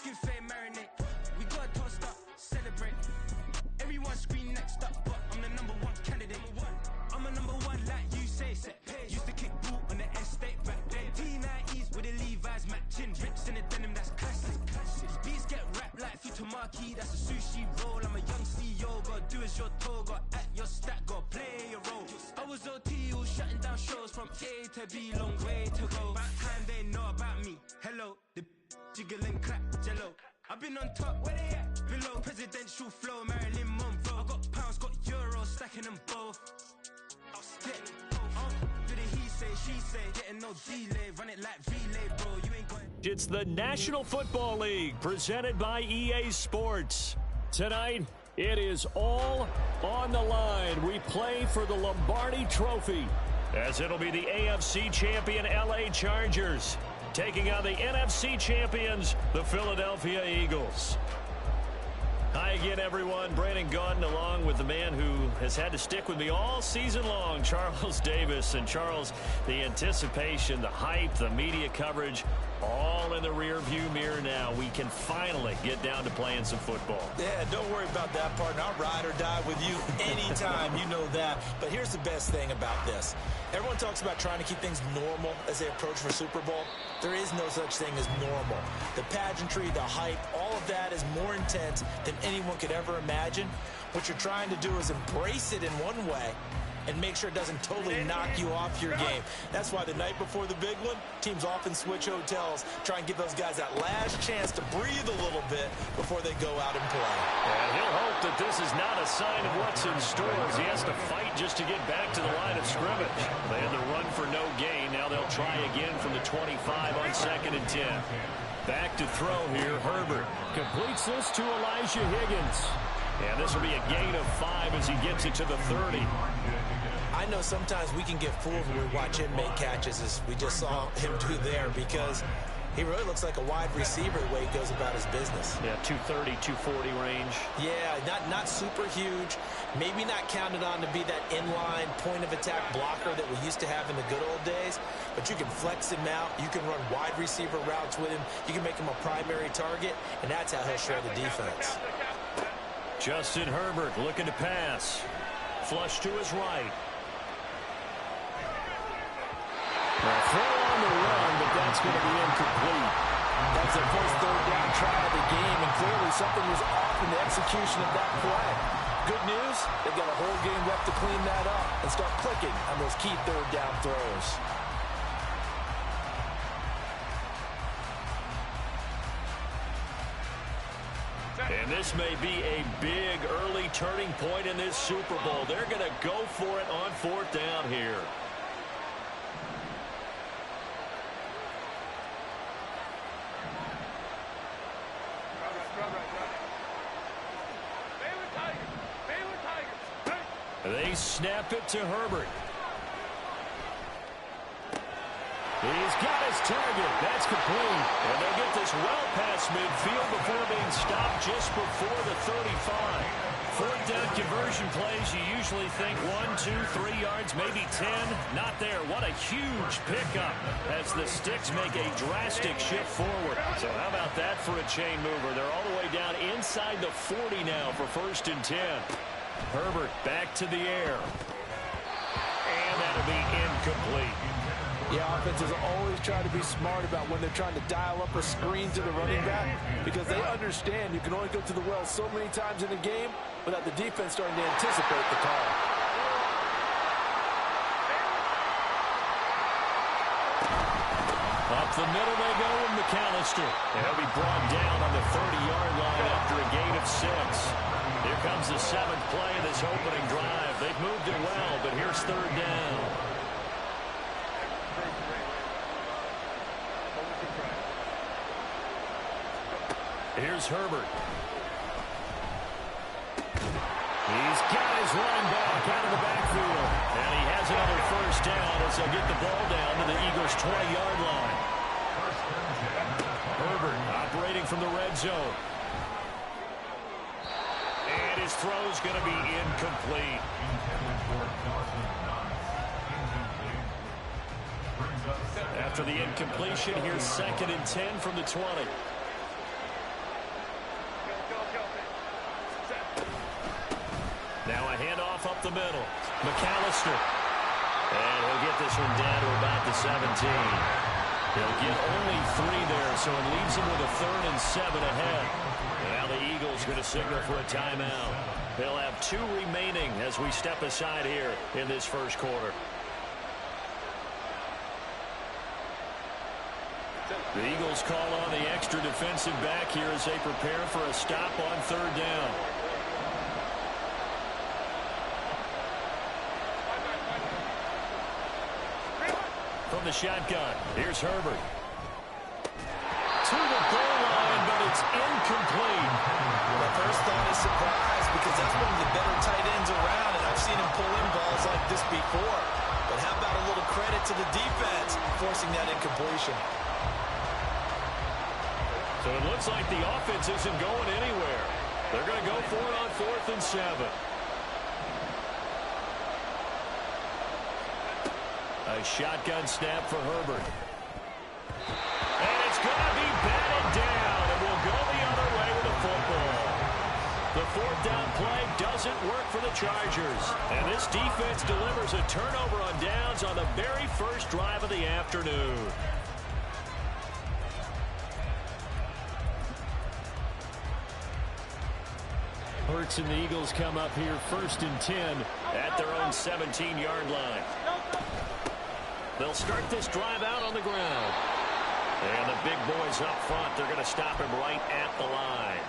skin fade marinate. We got tossed up, celebrate. Everyone scream next up, but I'm the #1 candidate. I'm a #1 like you say. Used to kick boot on the estate back then. T90s with the Levi's matching. Rips in the denim, that's classic. These beats get wrapped like Futamaki, that's a sushi roll. I'm a young CEO, gotta do as you're told. Got at your stack, gotta play your role. I was OT, all shutting down shows from A to B, long way to go. About time they know about me. Hello, the jiggle and clap, jello. I've been on top, where they at? Below, presidential flow, Marilyn Monroe. I got pounds, got euros, stacking them both. I'll stick. Do the he say, she say, getting no delay, run it like relay, bro. You ain't going. It's the National Football League, presented by EA Sports. Tonight, it is all on the line. We play for the Lombardi Trophy, as it'll be the AFC champion LA Chargers taking on the NFC champions, the Philadelphia Eagles. Hi again, everyone. Brandon Gaudin along with the man who has had to stick with me all season long, Charles Davis. And Charles, the anticipation, the hype, the media coverage, all in the rear-view mirror now. We can finally get down to playing some football. Yeah, don't worry about that, partner. I'll ride or die with you anytime, you know that. But here's the best thing about this. Everyone talks about trying to keep things normal as they approach for Super Bowl. There is no such thing as normal. The pageantry, the hype, all of that is more intense than anyone could ever imagine. What you're trying to do is embrace it in one way and make sure it doesn't totally knock you off your game. That's why the night before the big one, teams often switch hotels, try and give those guys that last chance to breathe a little bit before they go out and play. And he'll hope that this is not a sign of what's in store, as he has to fight just to get back to the line of scrimmage. They had the run for no gain. Now they'll try again from the 25 on 2nd and 10. Back to throw here, Herbert. Completes this to Elijah Higgins. And this will be a gain of 5 as he gets it to the 30. I know sometimes we can get fooled when we watch him make catches, as we just saw him do there, because he really looks like a wide receiver the way he goes about his business. Yeah, 230, 240 range. Yeah, not super huge. Maybe not counted on to be that inline point-of-attack blocker that we used to have in the good old days, but you can flex him out. You can run wide receiver routes with him. You can make him a primary target, and that's how he'll shred the defense. Justin Herbert looking to pass. Flush to his right. Throw on the run, but that's going to be incomplete. That's their first third down try of the game, and clearly something was off in the execution of that play. Good news, they've got a whole game left to clean that up and start clicking on those key third down throws. And this may be a big early turning point in this Super Bowl. They're going to go for it on 4th down here. They snap it to Herbert. He's got his target. That's complete. And they get this well past midfield before being stopped just before the 35. 4th down conversion plays, you usually think 1, 2, 3 yards, maybe 10. Not there. What a huge pickup as the Sticks make a drastic shift forward. So how about that for a chain mover? They're all the way down inside the 40 now for 1st and 10. Herbert back to the air. And that'll be incomplete. Yeah, offenses always try to be smart about when they're trying to dial up a screen to the running back, because they understand you can only go to the well so many times in a game without the defense starting to anticipate the call. Up the middle they go with McAllister. And he'll be brought down on the 30-yard line after a gain of 6. Here comes the 7th play of this opening drive. They've moved it well, but here's 3rd down. Here's Herbert. He's got his running back out of the backfield. And he has another 1st down as they'll get the ball down to the Eagles' 20-yard line. Herbert operating from the red zone. And his throw's going to be incomplete. After the incompletion, here's 2nd and 10 from the 20. the middle. McAllister. And he'll get this one down to about the 17. He'll get only 3 there, so it leaves him with a 3rd and 7 ahead. And now the Eagles going to signal for a timeout. They'll have 2 remaining as we step aside here in this first quarter. The Eagles call on the extra defensive back here as they prepare for a stop on 3rd down. From the shotgun, here's Herbert. To the goal line, but it's incomplete. The first thought is surprise because that's one of the better tight ends around, and I've seen him pull in balls like this before. But how about a little credit to the defense forcing that incompletion? So it looks like the offense isn't going anywhere. They're going to go for it on 4th and 7. A shotgun snap for Herbert. And it's going to be batted down, and we'll go the other way with the football. The 4th down play doesn't work for the Chargers. And this defense delivers a turnover on downs on the very first drive of the afternoon. Hurts and the Eagles come up here 1st and 10 at their own 17-yard line. They'll start this drive out on the ground. And the big boys up front, they're going to stop him right at the line.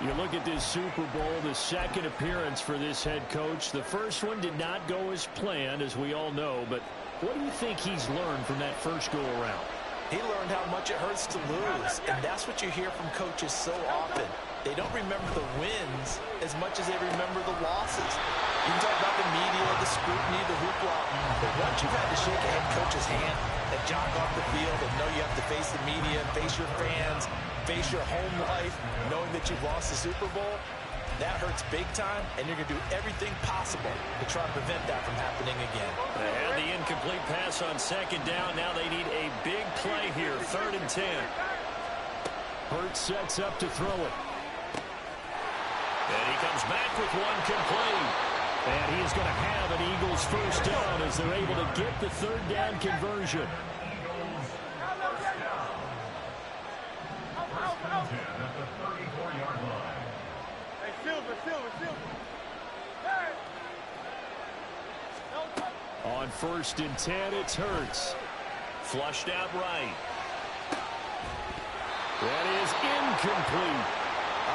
You look at this Super Bowl, the 2nd appearance for this head coach. The first one did not go as planned, as we all know. But what do you think he's learned from that first go-around? He learned how much it hurts to lose, and that's what you hear from coaches so often. They don't remember the wins as much as they remember the losses. You can talk about the media, the scrutiny, the hoopla, but once you've had to shake a head coach's hand and jog off the field and know you have to face the media, face your fans, face your home life, knowing that you've lost the Super Bowl, that hurts big time, and you're going to do everything possible to try to prevent that from happening again. They had the incomplete pass on 2nd down. Now they need a big play here, 3rd and 10. Hurts sets up to throw it. And he comes back with one complete. And he is going to have an Eagles first down as they're able to get the 3rd down conversion. On 1st and 10, it's Hurts. Flushed out right. That is incomplete.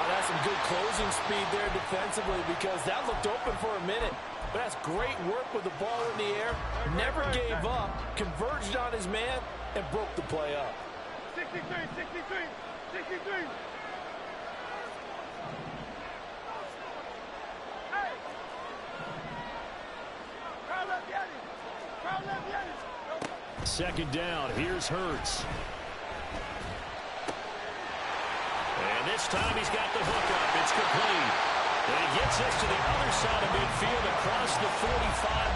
That's some good closing speed there defensively because that looked open for a minute. But that's great work with the ball in the air. Never gave up, converged on his man, and broke the play up. 63, 63, 63. Hey! Crowd left Yanni. Crowd left Yanni. 2nd down, here's Hurts. And this time he's got the hook up. It's complete. And he gets this to the other side of midfield across the 45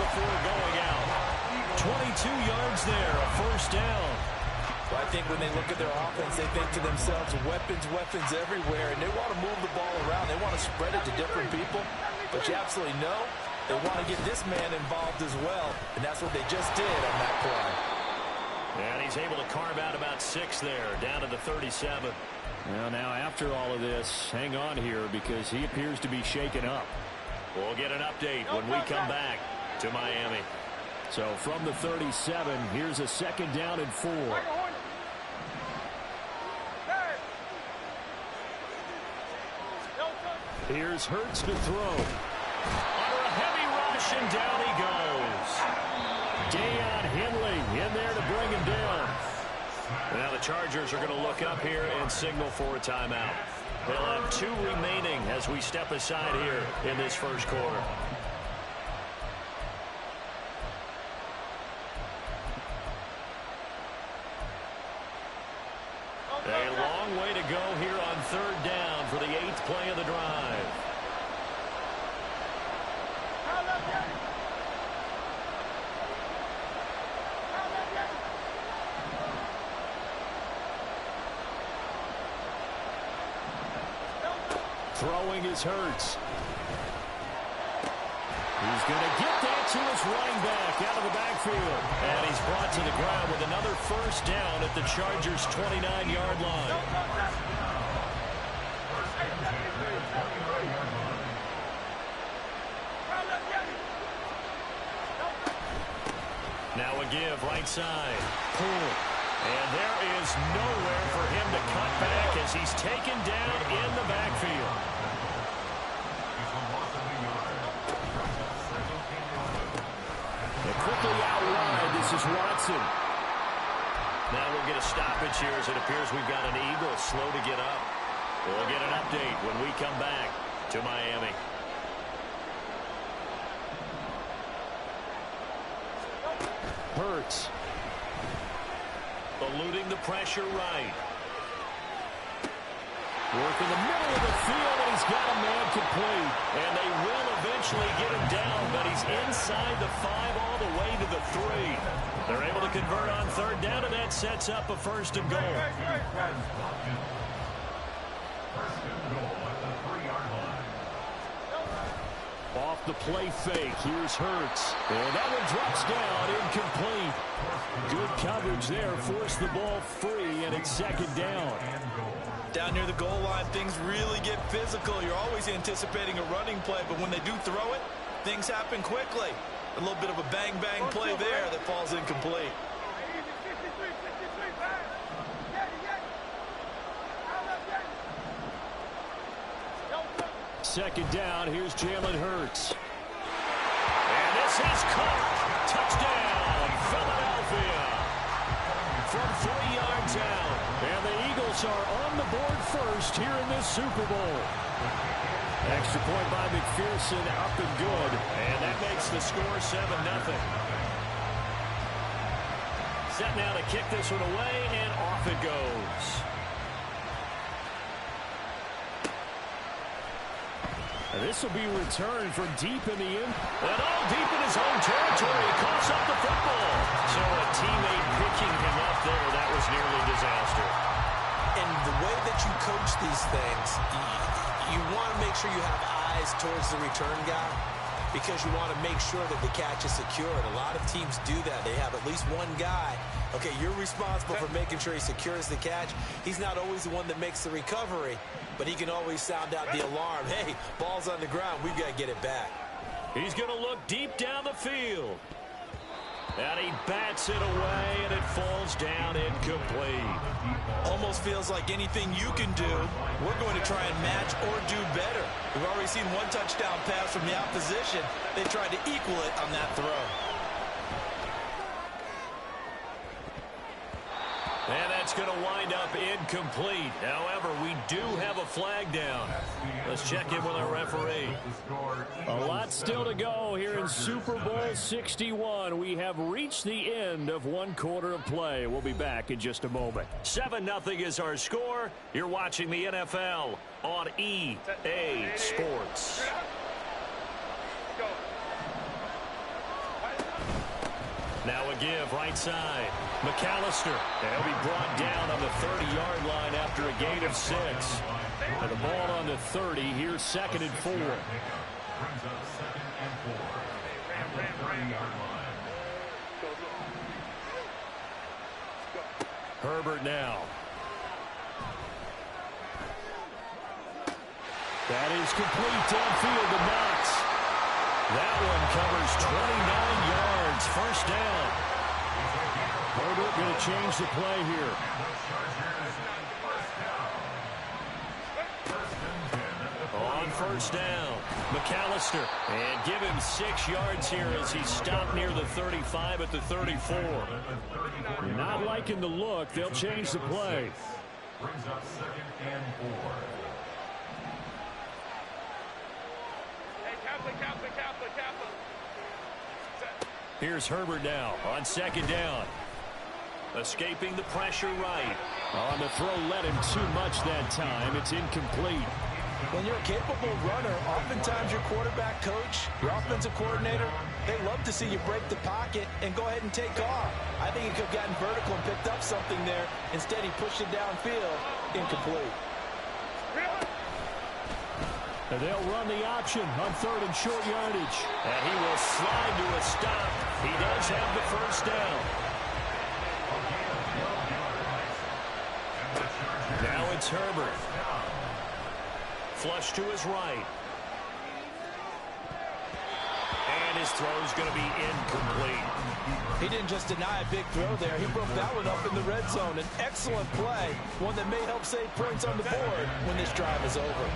before going out. 22 yards there, a first down. Well, I think when they look at their offense, they think to themselves, weapons, weapons everywhere, and they want to move the ball around. They want to spread it to different people. But you absolutely know they want to get this man involved as well, and that's what they just did on that play. And he's able to carve out about 6 there, down to the 37. Well, now after all of this, hang on here because he appears to be shaken up. We'll get an update when we come back to Miami. So from the 37, here's a 2nd down and 4. Here's Hurts to throw. Under a heavy rush, and down he goes. Deion Henley in there to bring him down. Now the Chargers are going to look up here and signal for a timeout. They'll have 2 remaining as we step aside here in this first quarter. A long way to go here on 3rd down for the 8th play of the drive. Throwing is Hurts. He's going to get that to his running back out of the backfield. And he's brought to the ground with another first down at the Chargers' 29-yard line. Now a give, right side. Pull. And there is nowhere for him to cut back as he's taken down in the backfield. And quickly out wide, this is Watson. Now we'll get a stoppage here as it appears we've got an Eagle slow to get up. We'll get an update when we come back to Miami. Hurts. Eluding the pressure right. Work in the middle of the field, and he's got a man complete. And they will eventually get him down, but he's inside the 5 all the way to the 3. They're able to convert on third down, and that sets up a first and goal. Off the play fake, here's Hurts. And that one drops down, incomplete. Good coverage there, forced the ball free, and it's second down. Down near the goal line, things really get physical. You're always anticipating a running play, but when they do throw it, things happen quickly. A little bit of a bang-bang play there that falls incomplete. Second down, here's Jalen Hurts. And this is caught. Touchdown, Philadelphia. From 3 yards out. And the Eagles are on the board first here in this Super Bowl. Extra point by McPherson, up and good. And that makes the score 7-0. Set now to kick this one away, and off it goes. And this will be returned from deep in the end. And all deep in his own territory. He coughs up the football. So a teammate picking him up there, that was nearly a disaster. And the way that you coach these things, you want to make sure you have eyes towards the return guy because you want to make sure that the catch is secured. A lot of teams do that. They have at least one guy. Okay, you're responsible for making sure he secures the catch. He's not always the one that makes the recovery, but he can always sound out the alarm. Hey, ball's on the ground. We've got to get it back. He's going to look deep down the field. And he bats it away, and it falls down incomplete. Almost feels like anything you can do, we're going to try and match or do better. We've already seen one touchdown pass from the opposition. They tried to equal it on that throw. And that's going to wind up incomplete. However, we do have a flag down. Let's check in with our referee. A lot still to go here in Super Bowl 61. We have reached the end of one quarter of play. We'll be back in just a moment. 7-0 is our score. You're watching the NFL on EA Sports. Now a give, right side. McAllister. They'll be brought down on the 30-yard line after a gain of 6. And the ball on the 30. Here's 2nd and 4. Herbert now. That is complete downfield to Knox. That one covers 29 yards. First down. Herbert going to change the play here. On first down, McAllister. And give him 6 yards here as he stopped near the 35 at the 34. Not liking the look. They'll change the play. Brings up 2nd and 4. Here's Herbert now on 2nd down. Escaping the pressure right. On the throw, let him too much that time. It's incomplete. When you're a capable runner, oftentimes your quarterback coach, your offensive coordinator, they love to see you break the pocket and go ahead and take off. I think he could have gotten vertical and picked up something there. Instead, he pushed it downfield. Incomplete. And they'll run the option on 3rd and short yardage. And he will slide to a stop. He does have the first down. Now it's Herbert. Flush to his right. And his throw's going to be incomplete. He didn't just deny a big throw there. He broke that one up in the red zone. An excellent play, one that may help save points on the board when this drive is over.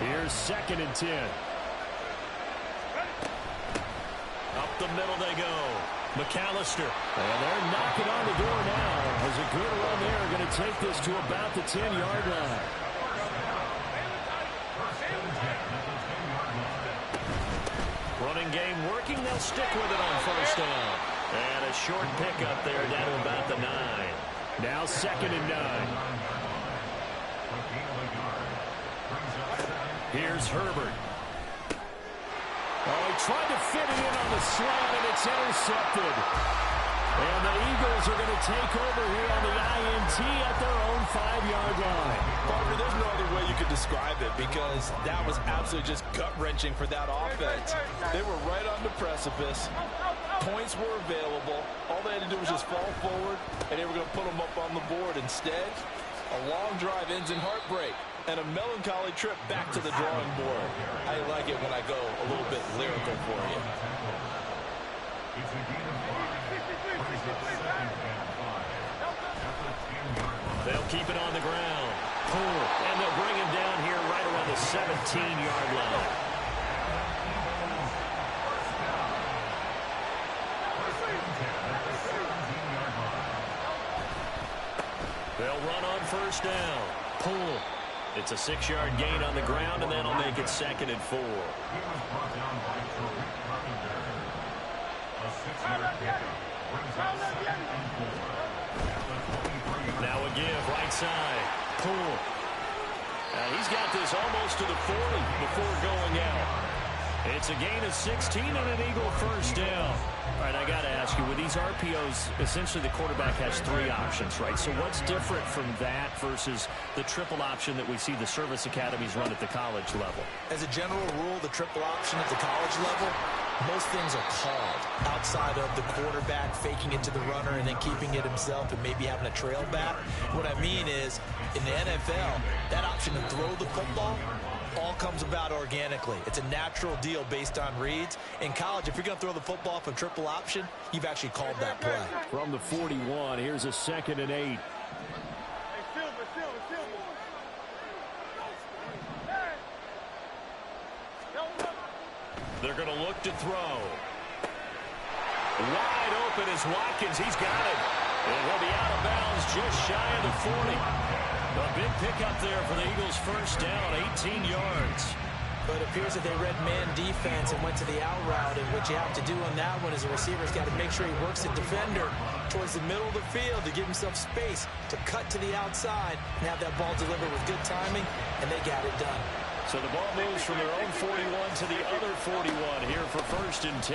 Here's 2nd and 10. Up the middle they go. McAllister. And they're knocking on the door now. As a good run there, going to take this to about the 10-yard line. Running game working. They'll stick with it on 1st down. And a short pickup there down to about the 9. Now 2nd and 9. Here's Herbert. Oh, he tried to fit it in on the slant, and it's intercepted. And the Eagles are going to take over here on the INT at their own 5-yard line. Parker, there's no other way you could describe it because that was absolutely just gut-wrenching for that offense. They were right on the precipice. Points were available. All they had to do was just fall forward, and they were going to put them up on the board. Instead, a long drive ends in heartbreak and a melancholy trip back to the drawing board. I like it when I go a little bit lyrical for you. They'll keep it on the ground. And they'll bring him down here right around the 17-yard line. They'll run on 1st down. Pull. It's a 6-yard gain on the ground, and that'll make it 2nd and 4. Now a give, right side. Pull. He's got this almost to the 40 before going out. It's a gain of 16 and an Eagle 1st down. All right, I got to ask you, with these RPOs, essentially the quarterback has 3 options, right? So what's different from that versus the triple option that we see the service academies run at the college level? As a general rule, the triple option at the college level, most things are called outside of the quarterback faking it to the runner and then keeping it himself and maybe having a trail back. What I mean is, in the NFL, that option to throw the football all comes about organically. It's a natural deal based on reads. In college, if you're going to throw the football for triple option, you've actually called that play. From the 41, here's a 2nd and 8. They're going to look to throw. Wide open is Watkins. He's got it. And he'll be out of bounds just shy of the 40. A big pickup there for the Eagles' 1st down, 18 yards. But it appears that they read man defense and went to the out route. And what you have to do on that one is the receiver's got to make sure he works the defender towards the middle of the field to give himself space to cut to the outside and have that ball delivered with good timing, and they got it done. So the ball moves from their own 41 to the other 41 here for 1st and 10.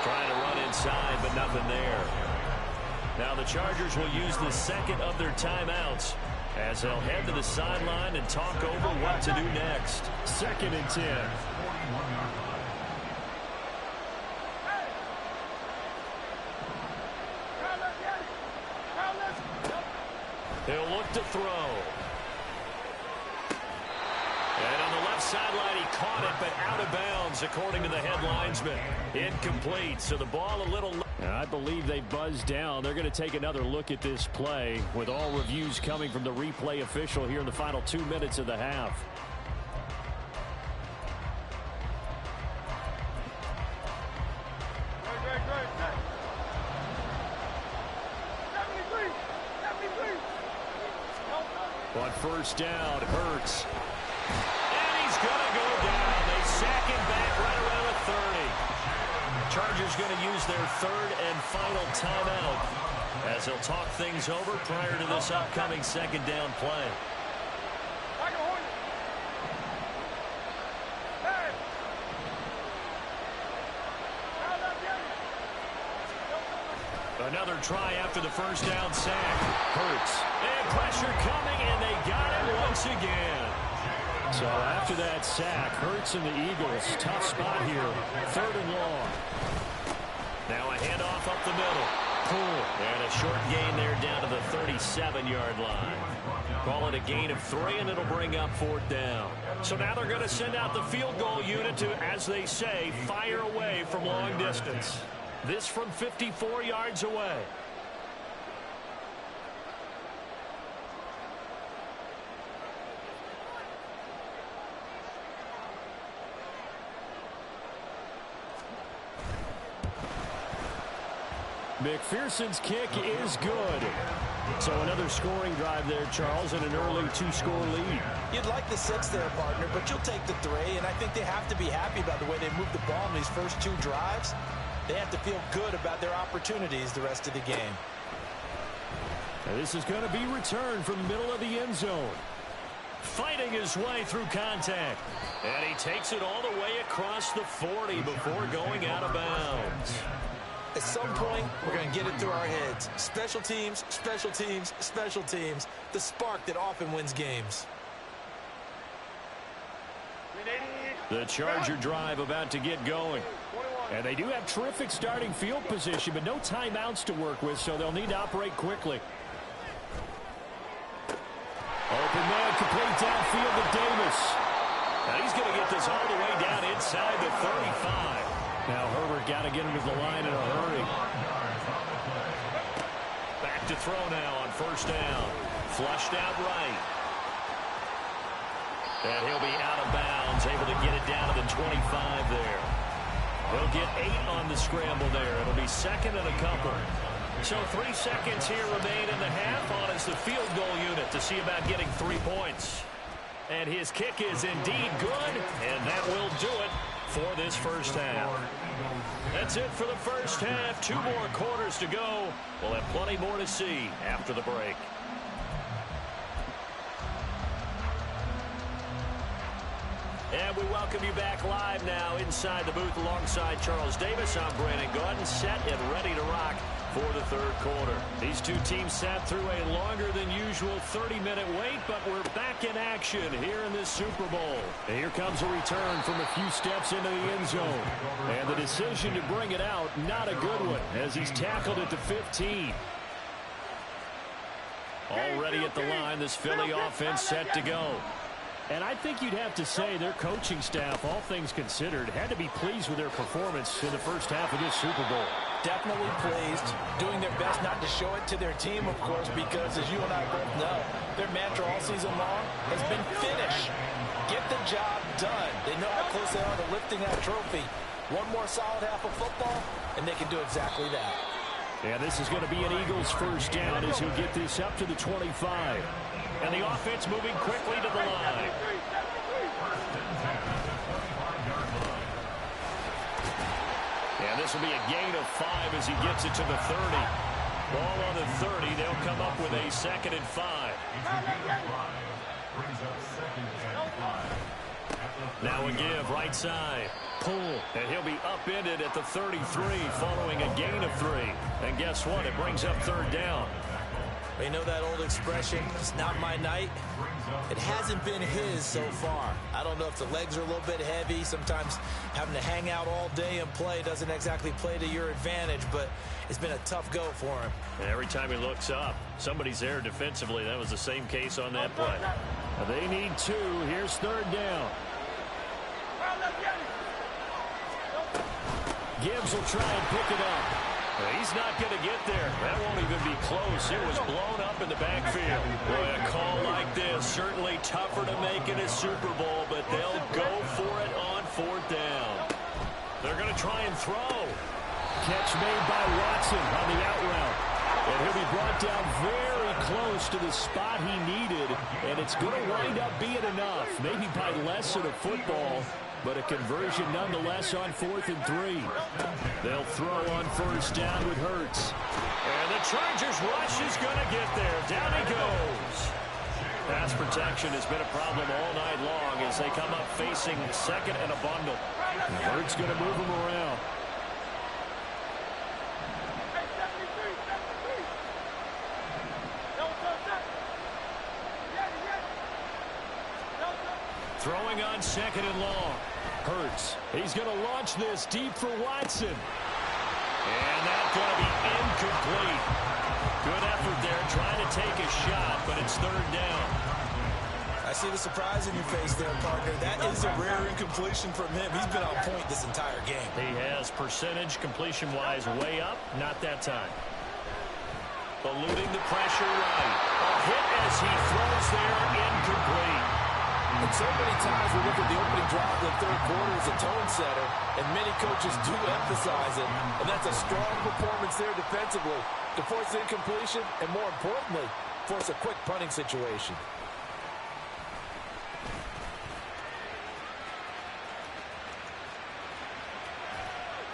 Trying to run inside, but nothing there. Now the Chargers will use the 2nd of their timeouts as they'll head to the sideline and talk over what to do next. 2nd and 10. He'll look to throw. And on the left sideline, he caught it, but out of bounds, according to the head linesman. Incomplete, so the ball a little... I believe they buzzed down. They're going to take another look at this play with all reviews coming from the replay official here in the final 2 minutes of the half. On 1st down, Hurts. And he's going to go down. They sack him back right around the 30. Chargers going to use their 3rd and final timeout as they'll talk things over prior to this upcoming 2nd down play. Another try after the 1st down sack. Hurts. And pressure coming, and they got it once again. So after that sack, Hurts and the Eagles, tough spot here, 3rd and long. Now a handoff up the middle. Poole. And a short gain there down to the 37-yard line. Call it a gain of 3, and it'll bring up 4th down. So now they're going to send out the field goal unit to, as they say, fire away from long distance. This from 54 yards away. McPherson's kick is good. So another scoring drive there, Charles, and an early 2-score lead. You'd like the 6 there, partner, but you'll take the 3, and I think they have to be happy about the way they moved the ball in these first 2 drives. They have to feel good about their opportunities the rest of the game. And this is going to be returned from the middle of the end zone. Fighting his way through contact. And he takes it all the way across the 40 before going out of bounds. At some point, we're going to get it through our heads. Special teams, special teams, special teams. The spark that often wins games. The Charger drive about to get going. And they do have terrific starting field position, but no timeouts to work with, so they'll need to operate quickly. Open man, complete downfield to Davis. Now he's going to get this all the way down inside the 35. Now Herbert got to get him to the line in a hurry. Back to throw now on 1st down. Flushed out right. And he'll be out of bounds, able to get it down to the 25 there. He'll get 8 on the scramble there. It'll be 2nd and a couple. So 3 seconds here remain in the half on as the field goal unit to see about getting 3 points. And his kick is indeed good, and that will do it for this first half. That's it for the first half. 2 more quarters to go. We'll have plenty more to see after the break. And we welcome you back live now inside the booth alongside Charles Davis. I'm Brandon Gaudin, set and ready to rock for the 3rd quarter. These 2 teams sat through a longer than usual 30-minute wait, but we're back in action here in this Super Bowl. And here comes a return from a few steps into the end zone. And the decision to bring it out, not a good one, as he's tackled at the 15. Already at the line, this Philly offense set to go. And I think you'd have to say their coaching staff, all things considered, had to be pleased with their performance in the first half of this Super Bowl. Definitely pleased, doing their best not to show it to their team, of course, because as you and I both know, their mantra all season long has been finish. Get the job done. They know how close they are to lifting that trophy. One more solid half of football, and they can do exactly that. And this is going to be an Eagles first down as he'll get this up to the 25. And the offense moving quickly to the line. And this will be a gain of 5 as he gets it to the 30. Ball on the 30. They'll come up with a 2nd and 5. Now a give right side. Pull. And he'll be upended at the 33 following a gain of 3. And guess what? It brings up 3rd down. You know that old expression, it's not my night? It hasn't been his so far. I don't know if the legs are a little bit heavy. Sometimes having to hang out all day and play doesn't exactly play to your advantage, but it's been a tough go for him. And every time he looks up, somebody's there defensively. That was the same case on that play. They need 2. Here's 3rd down. Gibbs will try and pick it up. He's not going to get there. That won't even be close. It was blown up in the backfield. Boy, a call like this, certainly tougher to make in a Super Bowl, but they'll go for it on 4th down. They're going to try and throw. Catch made by Watson on the out route. And he'll be brought down very close to the spot he needed, and it's going to wind up being enough, maybe by less than a football, but a conversion nonetheless on 4th and 3. They'll throw on 1st down with Hurts. And the Chargers rush is going to get there. Down he goes. Pass protection has been a problem all night long as they come up facing 2nd and a bundle. And Hurts going to move him around. Throwing on second and long. Hurts. He's going to launch this deep for Watson. And that's going to be incomplete. Good effort there trying to take a shot, but it's third down. I see the surprise in your face there, partner. That is a rare incompletion from him. He's been on point this entire game. He has percentage completion-wise way up. Not that time. Eluding the pressure right. A hit as he throws there, incomplete. And so many times we look at the opening drive of the third quarter as a tone setter, and many coaches do emphasize it. And that's a strong performance there defensively to force incompletion and, more importantly, force a quick punting situation.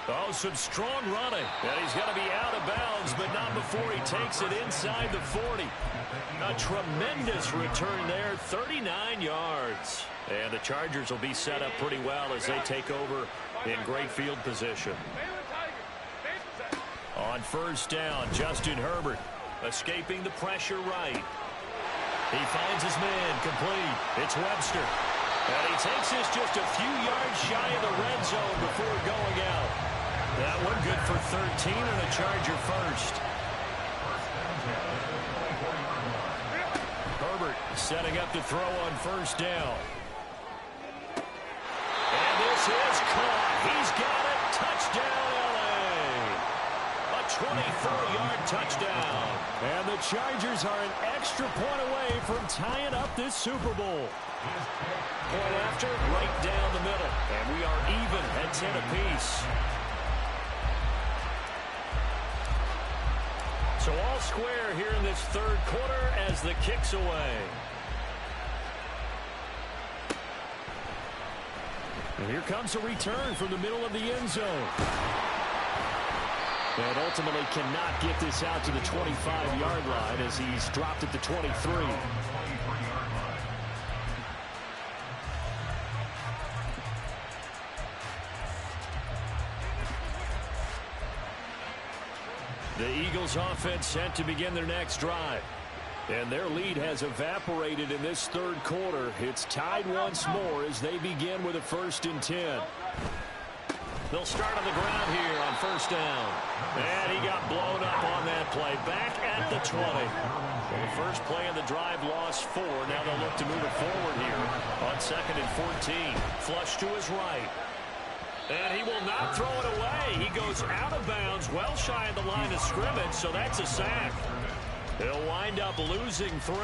Oh, some strong running. And he's going to be out of bounds, but not before he takes it inside the 40. A tremendous return there, 39 yards. And the Chargers will be set up pretty well as they take over in great field position. On first down, Justin Herbert escaping the pressure right. He finds his man complete. It's Webster. And he takes this just a few yards shy of the red zone before going out. That one good for 13 and a Charger first. Herbert setting up to throw on first down. And this is caught. He's got it. Touchdown, L.A. A 24-yard touchdown. And the Chargers are an extra point away from tying up this Super Bowl. Point after, right down the middle. And we are even at 10 apiece. So all square here in this third quarter as the kick's away. And here comes a return from the middle of the end zone. And ultimately cannot get this out to the 25-yard line as he's dropped at the 23. The Eagles offense set to begin their next drive. And their lead has evaporated in this third quarter. It's tied once more as they begin with a 1st and 10. They'll start on the ground here on first down. And he got blown up on that play. Back at the 20. Well, the first play of the drive lost 4. Now they'll look to move it forward here on 2nd and 14. Flush to his right. And he will not throw it away. He goes out of bounds, well shy of the line of scrimmage, so that's a sack. He'll wind up losing 3.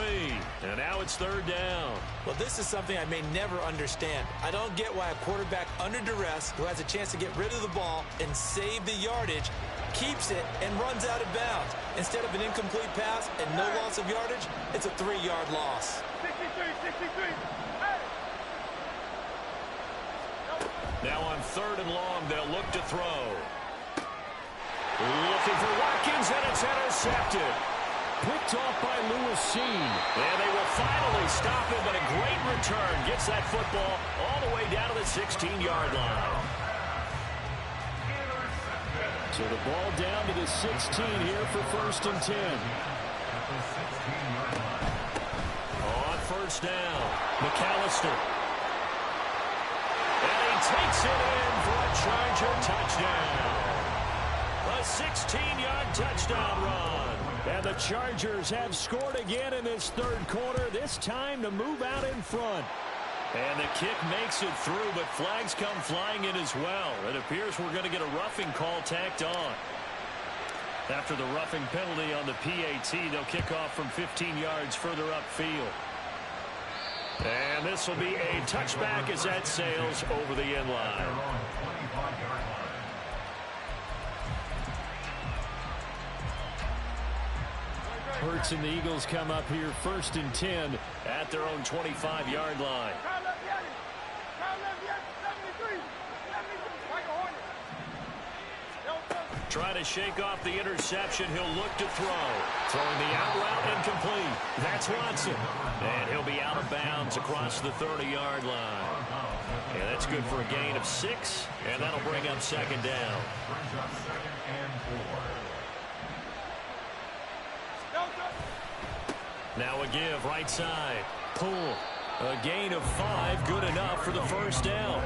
And now it's third down. Well, this is something I may never understand. I don't get why a quarterback under duress who has a chance to get rid of the ball and save the yardage keeps it and runs out of bounds. Instead of an incomplete pass and no loss of yardage, it's a 3-yard loss. 63. Now on 3rd and long, they'll look to throw. Looking for Watkins, and it's intercepted. Picked off by Lewis Cine. And they will finally stop him, but a great return. Gets that football all the way down to the 16-yard line. So the ball down to the 16 here for 1st and 10. On first down, McAllister. And he takes it in for a Charger touchdown. A 16-yard touchdown run. And the Chargers have scored again in this third quarter, this time to move out in front. And the kick makes it through, but flags come flying in as well. It appears we're going to get a roughing call tacked on. After the roughing penalty on the PAT, they'll kick off from 15 yards further upfield. And this will be a touchback as that sails over the end line. Hurts and the Eagles come up here 1st and 10 at their own 25-yard line. Trying to shake off the interception. He'll look to throw. Throwing the out route incomplete. That's Watson. And he'll be out of bounds across the 30-yard line. And that's good for a gain of 6. And that'll bring up 2nd down. Now a give right side. Pull. A gain of 5, good enough for the first down.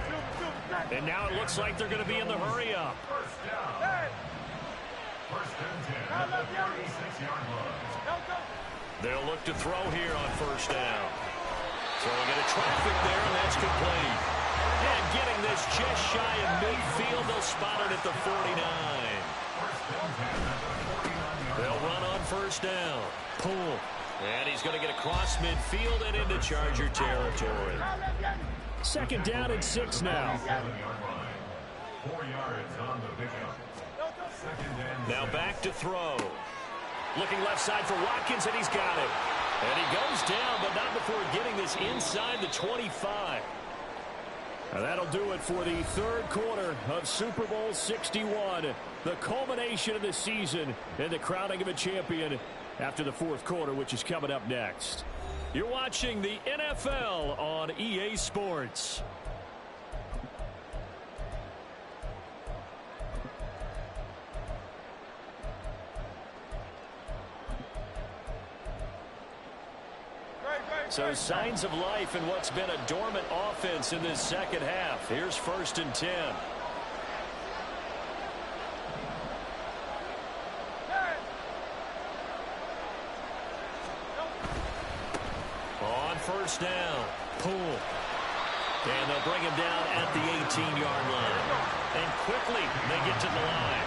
And now it looks like they're going to be in the hurry-up. First down. First and 10 at the 36-yard line. They'll look to throw here on first down. Throwing into traffic there, and that's complete. And getting this just shy of midfield, they'll spot it at the 49. They'll run on first down. Pull. And he's going to get across midfield and into Charger territory. Second down and 6 now. 4 yards on the pickup. Now back to throw. Looking left side for Watkins, and he's got it. And he goes down, but not before getting this inside the 25. And that'll do it for the third quarter of Super Bowl 61. The culmination of the season and the crowning of a champion after the fourth quarter, which is coming up next. You're watching the NFL on EA Sports. So signs of life in what's been a dormant offense in this second half. Here's first and 10. On first down, Poole. And they'll bring him down at the 18-yard line. And quickly they get to the line.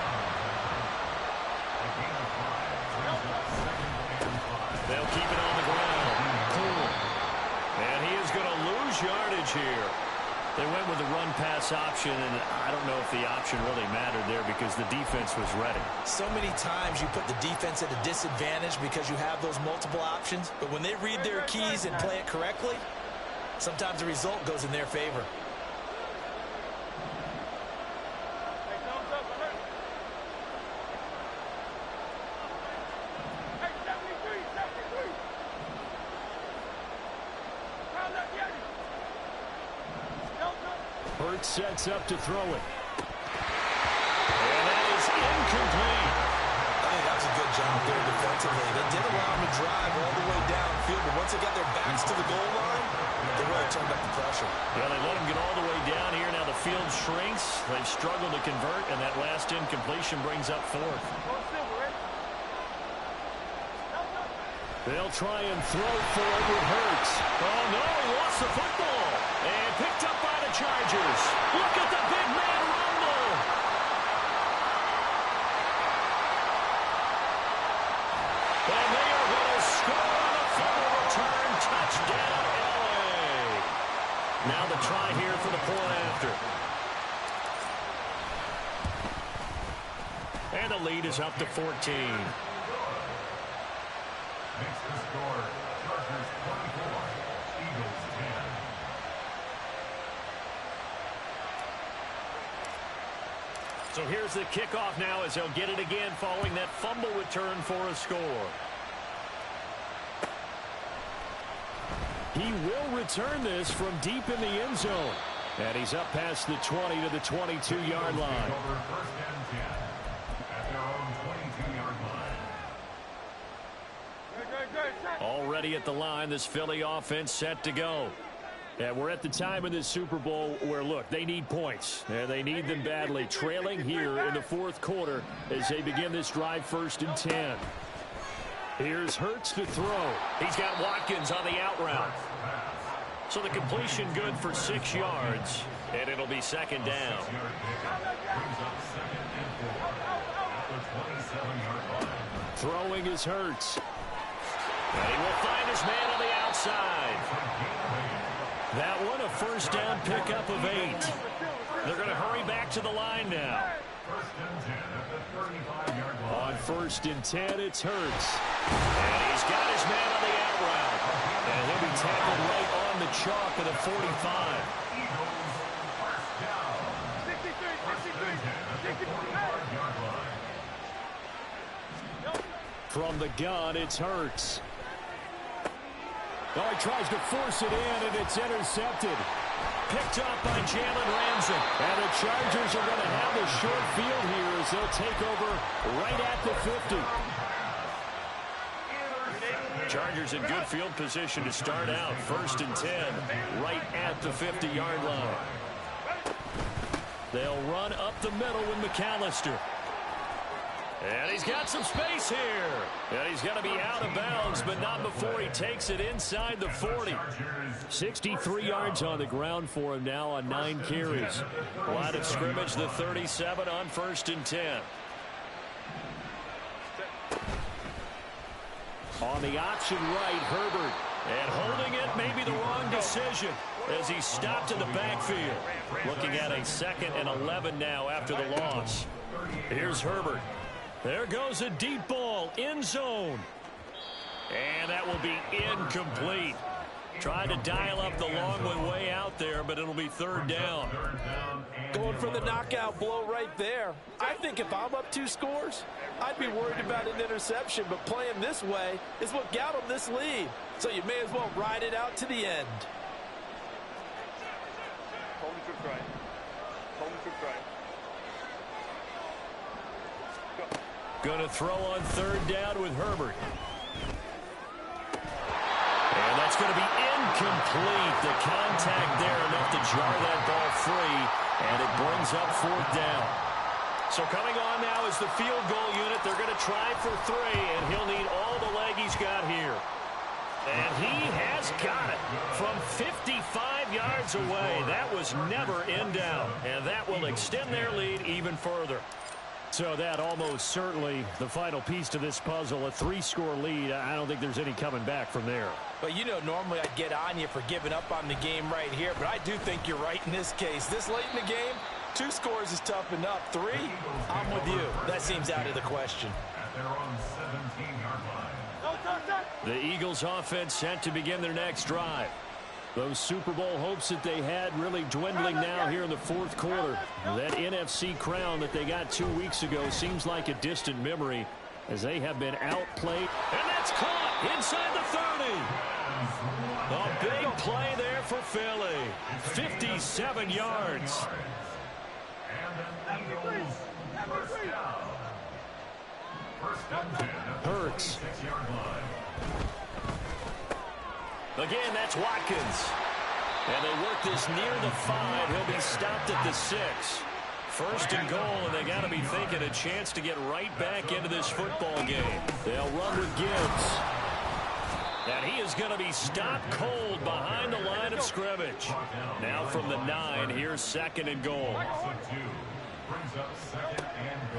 They'll keep it on the ground. Poole. And he is going to lose yardage here. They went with the run-pass option, and I don't know if the option really mattered there because the defense was ready. So many times you put the defense at a disadvantage because you have those multiple options, but when they read their keys and play it correctly, sometimes the result goes in their favor. Hurts sets up to throw it. And that is incomplete. I think that was a good job there defensively. They did allow them to drive all the way downfield, but once they got their backs to the goal line, they really turned up the pressure. Yeah, they let them get all the way down here. Now the field shrinks. They've struggled to convert, and that last incompletion brings up fourth. They'll try and throw for it with Hurts. Oh, no, he lost the football. And picked up by the Chargers. Look at the big man rumble. And they are going to score on a fumble return. Touchdown, L.A. Now the try here for the point after. And the lead is up to 14. Makes the score Chargers 24, Eagles 10. So here's the kickoff now as they'll get it again following that fumble return for a score. He will return this from deep in the end zone. And he's up past the 20 to the 22-yard line. Over first and 10 at their own 22-yard line. Already at the line, this Philly offense set to go. And we're at the time in this Super Bowl where, look, they need points. And they need them badly. Trailing here in the fourth quarter as they begin this drive first and 10. Here's Hurts to throw. He's got Watkins on the out route. So the completion good for 6 yards. And it'll be second down. Throwing is Hurts. And he will find his man on the outside. That one a first down pickup of 8. They're going to hurry back to the line now. On first and 10, it's Hurts. And he's got his man on the out route. And he'll be tackled right on the chalk at the 45. From the gun, it's Hurts. Oh, he tries to force it in, and it's intercepted. Picked up by Jalen Ramsey. And the Chargers are going to have the short field here as they'll take over right at the 50. Chargers in good field position to start out. 1st and 10, right at the 50-yard line. They'll run up the middle with McAllister. And he's got some space here. And he's going to be out of bounds, but not before he takes it inside the 40. 63 yards on the ground for him now on 9 carries. Line of scrimmage, the 37 on 1st and 10. On the option right, Herbert. And holding it may be the wrong decision as he stopped in the backfield. Looking at a 2nd and 11 now after the loss. Here's Herbert. There goes a deep ball, end zone. And that will be incomplete. Trying to dial up the long way out there, but it'll be 3rd down. Going for the knockout blow right there. I think if I'm up 2 scores, I'd be worried about an interception, but playing this way is what got him this lead. So you may as well ride it out to the end. Going to throw on 3rd down with Herbert. And that's going to be incomplete. The contact there enough to jar that ball free, and it brings up 4th down. So coming on now is the field goal unit. They're going to try for 3, and he'll need all the leg he's got here. And he has got it from 55 yards away. That was never in doubt, and that will extend their lead even further. So that almost certainly the final piece to this puzzle, a 3-score lead. I don't think there's any coming back from there. But you know, normally I'd get on you for giving up on the game right here, but I do think you're right in this case. This late in the game, 2 scores is tough enough. 3, I'm with you. That seems out of the question. At their own 17-yard line. The Eagles offense set to begin their next drive. Those Super Bowl hopes that they had really dwindling now here in the 4th quarter. That NFC crown that they got 2 weeks ago seems like a distant memory as they have been outplayed. And that's caught inside the 30. A big play there for Philly. 57 yards. And the Eagles first down. 1st and 10. Hurts. 6-yard line. Again, that's Watkins. And they work this near the 5. He'll be stopped at the 6. 1st and goal, and they got to be thinking a chance to get right back into this football game. They'll run with Gibbs. And he is going to be stopped cold behind the line of scrimmage. Now from the 9, here's 2nd and goal.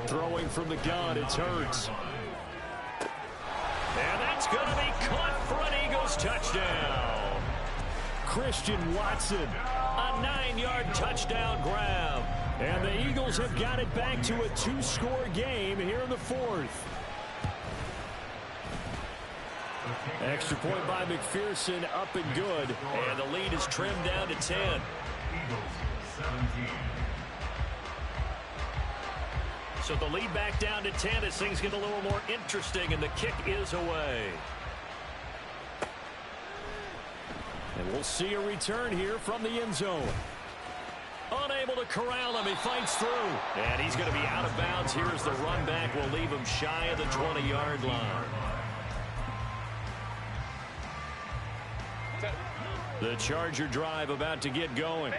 Throwing from the gun, it's Hurts. And that's going to be caught for an Eagles touchdown. Christian Watson, a 9-yard touchdown grab. And the Eagles have got it back to a 2-score game here in the 4th. Extra point by McPherson, up and good. And the lead is trimmed down to 10. Eagles 17. So the lead back down to 10 as things get a little more interesting, and the kick is away. And we'll see a return here from the end zone. Unable to corral him, he fights through. And he's going to be out of bounds. Here's the run back. Will leave him shy of the 20-yard line. The Charger drive about to get going.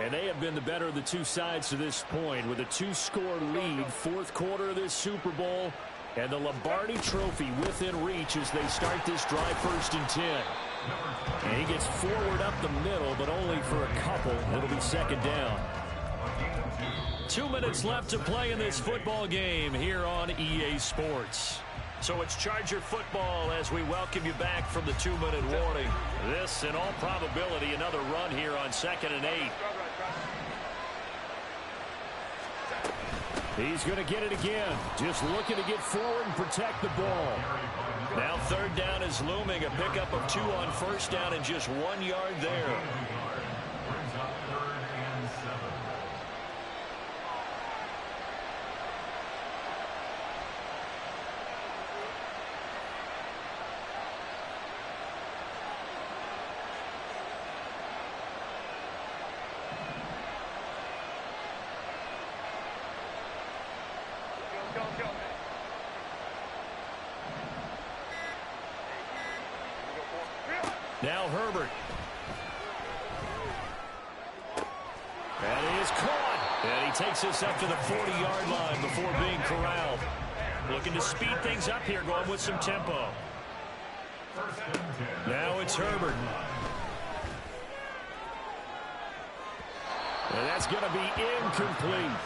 And they have been the better of the 2 sides to this point with a 2-score lead. 4th quarter of this Super Bowl. And the Lombardi Trophy within reach as they start this drive 1st and 10. And he gets forward up the middle, but only for a couple. It'll be 2nd down. 2 minutes left to play in this football game here on EA Sports. So it's Charger football as we welcome you back from the 2-minute warning. This, in all probability, another run here on 2nd and 8. He's going to get it again. Just looking to get forward and protect the ball. Now 3rd down is looming. A pickup of 2 on 1st down and just 1 yard there. Brings up 3rd and 7. Now Herbert. And he is caught. And he takes this up to the 40-yard line before being corralled. Looking to speed things up here, going with some tempo. Now it's Herbert. And that's going to be incomplete.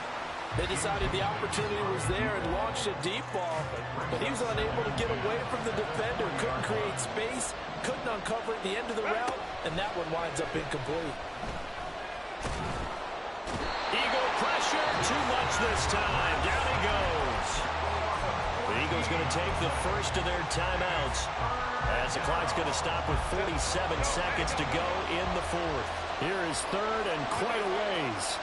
They decided the opportunity was there and launched a deep ball, but he was unable to get away from the defender, couldn't create space, couldn't uncover at the end of the route, and that one winds up incomplete. Eagle pressure, too much this time. Down he goes. The Eagles going to take the first of their timeouts as the clock's going to stop with 47 seconds to go in the fourth. Here is third and quite a ways.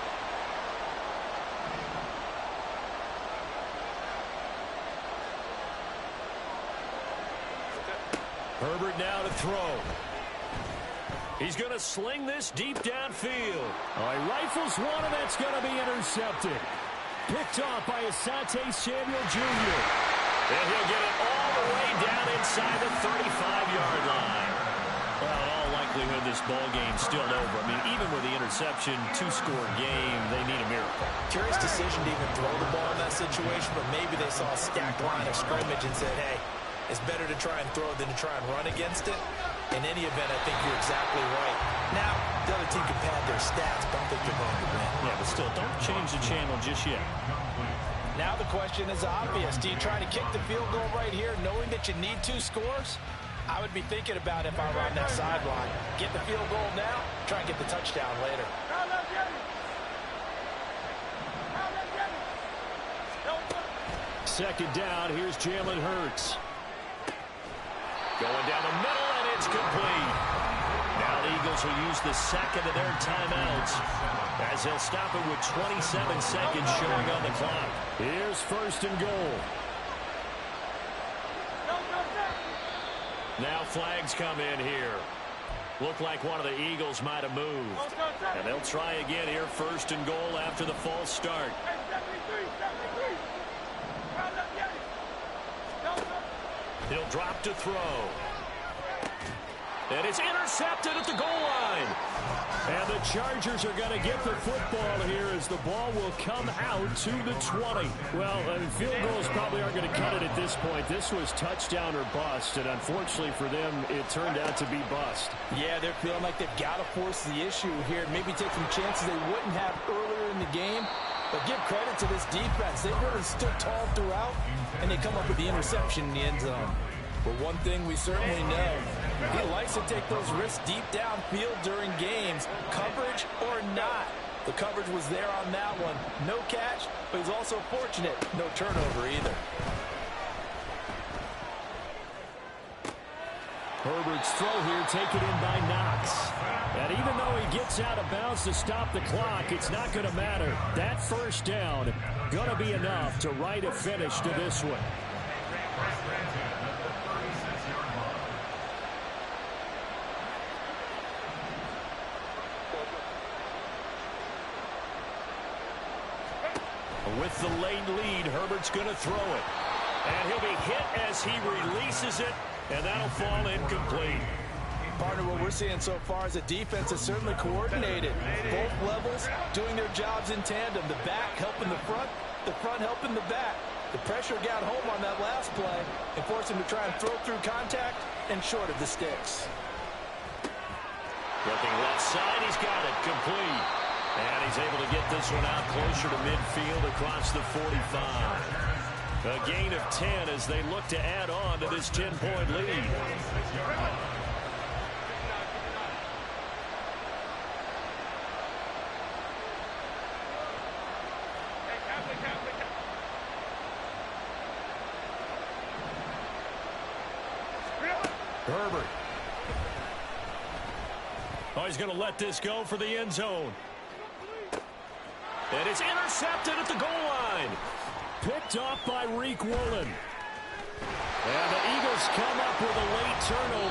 Herbert now to throw. He's going to sling this deep downfield. Oh, he rifles one, and that's going to be intercepted. Picked off by Asante Samuel Jr. And he'll get it all the way down inside the 35-yard line. Well, in all likelihood, this ball game's still over. I mean, even with the interception, two-score game, they need a miracle. Curious decision to even throw the ball in that situation, but maybe they saw a stacked line of scrimmage and said, hey, it's better to try and throw than to try and run against it. In any event, I think you're exactly right. Now, the other team can pad their stats, but I don't think they're going to win. Yeah, but still, don't change the channel just yet. Now the question is obvious. Do you try to kick the field goal right here knowing that you need 2 scores? I would be thinking about it if I were on that sideline. Get the field goal now, try and get the touchdown later. Second down, here's Jalen Hurts. Going down the middle, and it's complete. Now the Eagles will use the second of their timeouts as they'll stop it with 27 seconds showing on the clock. Here's first and goal. Now flags come in here. Look like one of the Eagles might have moved. And they'll try again here, first and goal after the false start. He'll drop to throw. And it's intercepted at the goal line. And the Chargers are going to get the football here as the ball will come out to the 20. Well, field goals probably aren't going to cut it at this point. This was touchdown or bust, and unfortunately for them, it turned out to be bust. Yeah, they're feeling like they've got to force the issue here. Maybe take some chances they wouldn't have earlier in the game. But give credit to this defense. They really stood tall throughout, and they come up with the interception in the end zone. But one thing we certainly know, he likes to take those risks deep downfield during games, coverage or not. The coverage was there on that one. No catch, but he's also fortunate. No turnover either. Herbert's throw here taken in by Knox. And even though he gets out of bounds to stop the clock, it's not going to matter. That first down going to be enough to write a finish to this one. With the late lead, Herbert's going to throw it. And he'll be hit as he releases it, and that'll fall incomplete. Partner, what we're seeing so far is the defense is certainly coordinated. Both levels doing their jobs in tandem. The back helping the front helping the back. The pressure got home on that last play and forced him to try and throw through contact and short of the sticks. Looking left side, he's got it complete. And he's able to get this one out closer to midfield across the 45. A gain of 10 as they look to add on to this 10-point lead. Herbert. Oh, he's going to let this go for the end zone. And it's intercepted at the goal line. Picked off by Reek Woolen. And the Eagles come up with a late turnover.